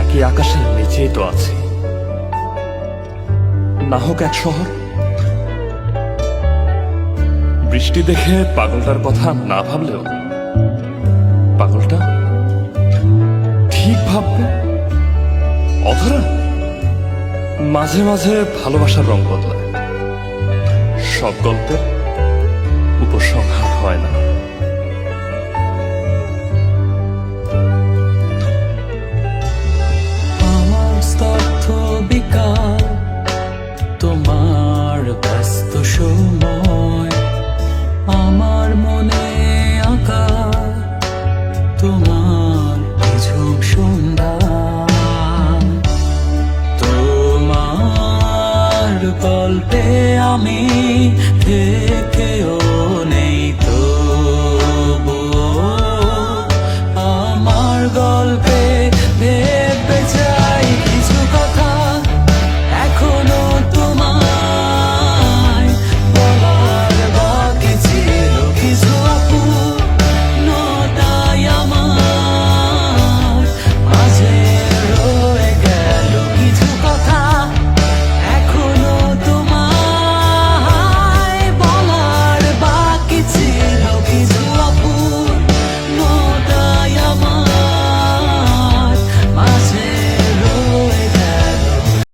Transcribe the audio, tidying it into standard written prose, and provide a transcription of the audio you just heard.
একই আকাশের নিচেই তো আছি। না হোক এক শহর, বৃষ্টি দেখে পাগলটার কথা না ভাবলেও পাগলটা ঠিক ভাববে। অধরা মাঝে মাঝে ভালোবাসার রং বদলায়, সব গল্পের উপসংহার হয় না। আমার স্তব্ধ বিকাল, তোমার ব্যস্ত শোক,